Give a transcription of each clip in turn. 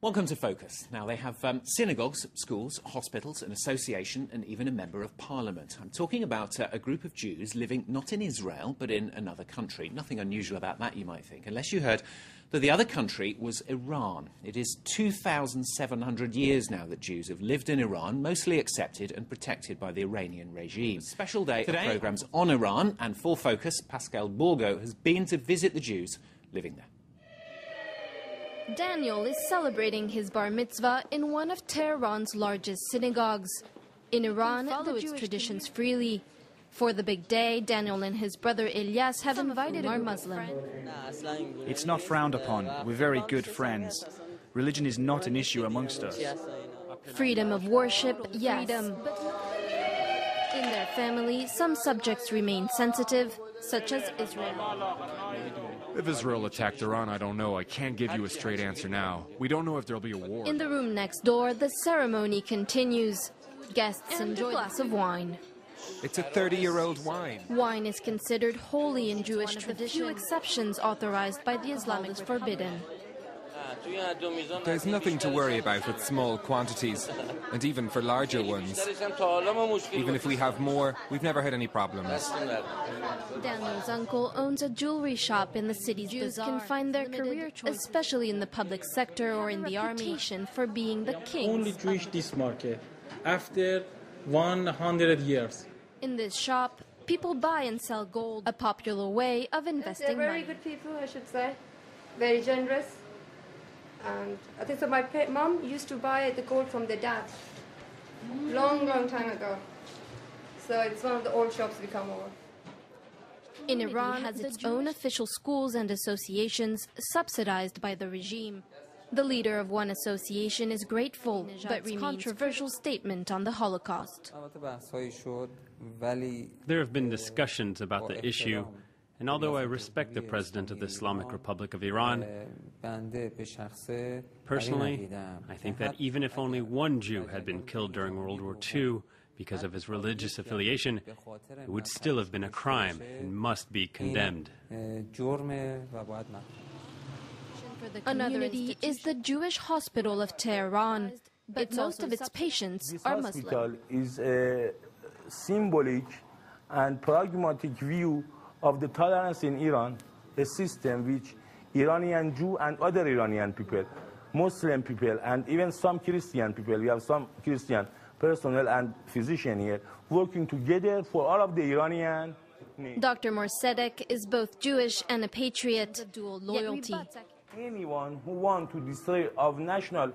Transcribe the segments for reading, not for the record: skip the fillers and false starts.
Welcome to Focus. Now, they have synagogues, schools, hospitals, an association, and even a member of parliament. I'm talking about a group of Jews living not in Israel, but in another country. Nothing unusual about that, you might think, unless you heard that the other country was Iran. It is 2,700 years now that Jews have lived in Iran, mostly accepted and protected by the Iranian regime. Special day of programmes on Iran, and for Focus, Pascal Borgo has been to visit the Jews living there. Daniel is celebrating his bar mitzvah in one of Tehran's largest synagogues. In Iran, follow its traditions freely. For the big day, Daniel and his brother Ilyas have invited a Muslim. It's not frowned upon. We're very good friends. Religion is not an issue amongst us. Freedom of worship, yes. But in their family, some subjects remain sensitive, such as Israel. If Israel attacked Iran, I don't know. I can't give you a straight answer now. We don't know if there'll be a war. In the room next door, the ceremony continues. Guests enjoy a glass of wine. It's a 30-year-old wine. Wine is considered holy in Jewish tradition. Few exceptions authorized by the Islamic is forbidden. There's nothing to worry about with small quantities, and even for larger ones. Even if we have more, we've never had any problems. Daniel's uncle owns a jewelry shop in the city's bazaar. Jews can find their career choice, especially in the public sector or in the army, for being the kings. Only Jewish this market after 100 years. In this shop, people buy and sell gold, a popular way of investing They're very good people, I should say. Very generous. And I think so my mom used to buy the gold from their dad. Long time ago. So it's one of the old shops we come over. In Iran, has its own official schools and associations subsidized by the regime. The leader of one association is grateful, but remains controversial statement on the Holocaust. There have been discussions about the issue, and although I respect the President of the Islamic Republic of Iran, personally, I think that even if only one Jew had been killed during World War II because of his religious affiliation, it would still have been a crime and must be condemned. Another is the Jewish hospital of Tehran, but most of its patients are Muslim. This hospital is a symbolic and pragmatic view of the tolerance in Iran, a system which Iranian Jew and other Iranian people, Muslim people, and even some Christian people, we have some Christian personnel and physicians here, working together for all of the Iranian needs. Dr. Morsedek is both Jewish and a patriot, dual loyalty. Anyone who wants to destroy our national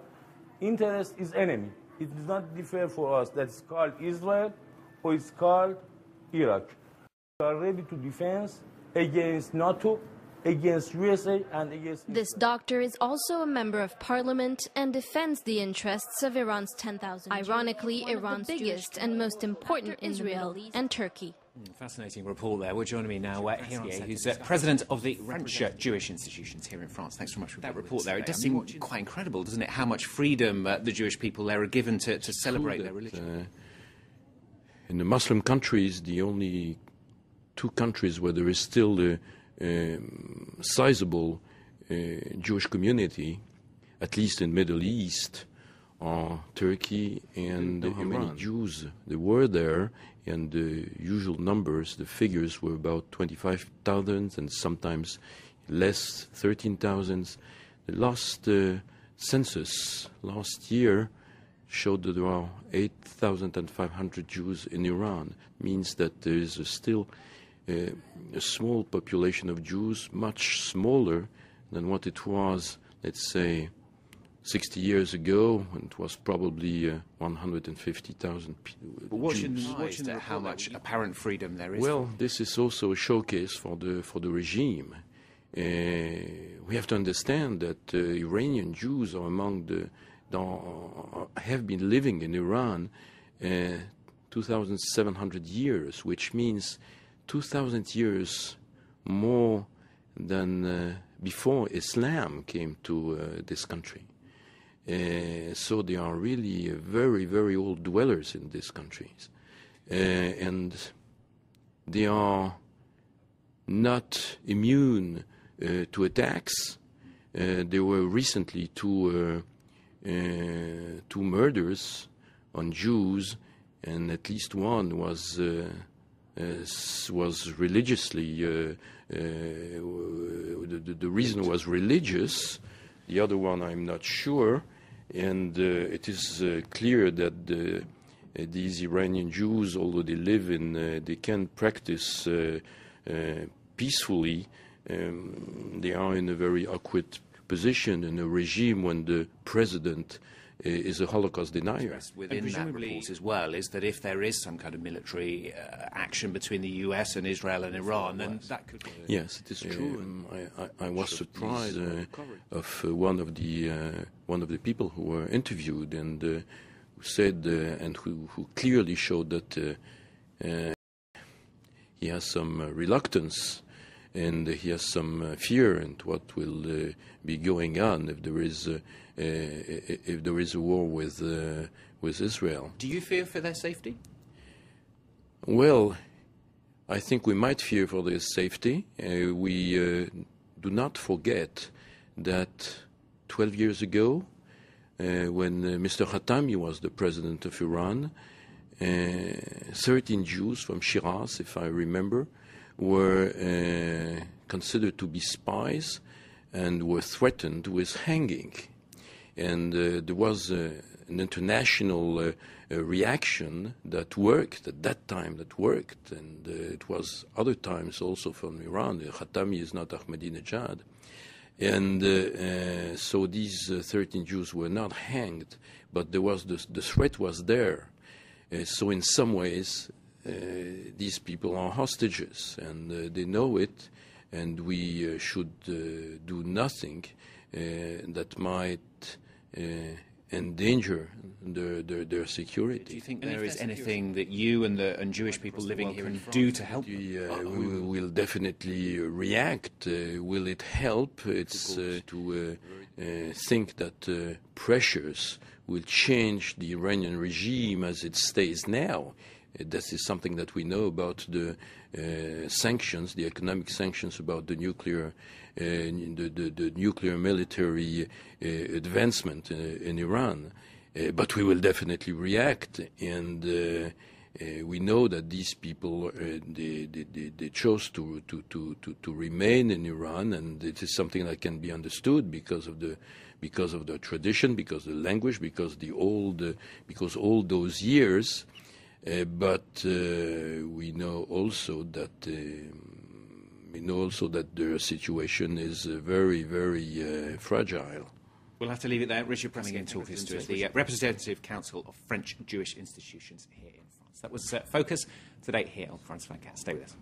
interest is enemy. It does not differ for us that it's called Israel or it's called Iraq. We are ready to defend against NATO, against USA, and against... This doctor is also a member of parliament and defends the interests of Iran's 10,000 Jews. Ironically, Iran's biggest and most important Israel and Turkey. Fascinating report there. We're joining me now, here, who's president of the French Jewish institutions here in France. Thanks so much for that report there. It does seem quite incredible, doesn't it, how much freedom the Jewish people there are given to celebrate their religion. In the Muslim countries, the only two countries where there is still a sizable Jewish community, at least in Middle East, are Turkey and Iran. How many Jews there were there, and the usual numbers, the figures were about 25,000 and sometimes less, 13,000. The last census last year showed that there are 8,500 Jews in Iran. It means that there is still a small population of Jews, much smaller than what it was, let's say, 60 years ago, when it was probably 150,000 people. But watching how much apparent freedom there is. Well, this is also a showcase for the regime. We have to understand that Iranian Jews are among have been living in Iran 2,700 years, which means 2,000 years more than before Islam came to this country. So they are really very, very old dwellers in these countries. And they are not immune to attacks. There were recently two two murders on Jews, and at least one was religiously, the reason was religious, the other one I'm not sure, and it is clear that these Iranian Jews, although they live in, they can practice peacefully, they are in a very awkward position in a regime when the president is a Holocaust denier. Within that report as well is that if there is some kind of military action between the US and Israel and Iran, then that could... Yes, it is true. I was surprised of one of the people who were interviewed and who said and who clearly showed that he has some reluctance and he has some fear and what will be going on if there is a war with Israel. Do you fear for their safety? Well, I think we might fear for their safety. We do not forget that 12 years ago, when Mr. Khatami was the president of Iran, 13 Jews from Shiraz, if I remember, were considered to be spies and were threatened with hanging. And there was an international reaction that worked at that time, and it was other times also from Iran. Khatami is not Ahmadinejad. And so these 13 Jews were not hanged, but there was the threat was there. So in some ways, these people are hostages, and they know it, and we should do nothing that might endanger their security. Do you think there is anything that you and Jewish people living here can do to help? We will definitely react. Will it help? It's to think that pressures will change the Iranian regime as it stays now. This is something that we know about the sanctions, the economic sanctions, about the nuclear, the nuclear military advancement in Iran. But we will definitely react, and we know that these people they chose to remain in Iran, and it is something that can be understood because of the tradition, because of the language, because all those years. But we know also that their situation is very, very fragile. We'll have to leave it there. Richard Pressing talking to us, the Representative Council of French Jewish Institutions here in France. That was Focus today here on France 24. Stay with us.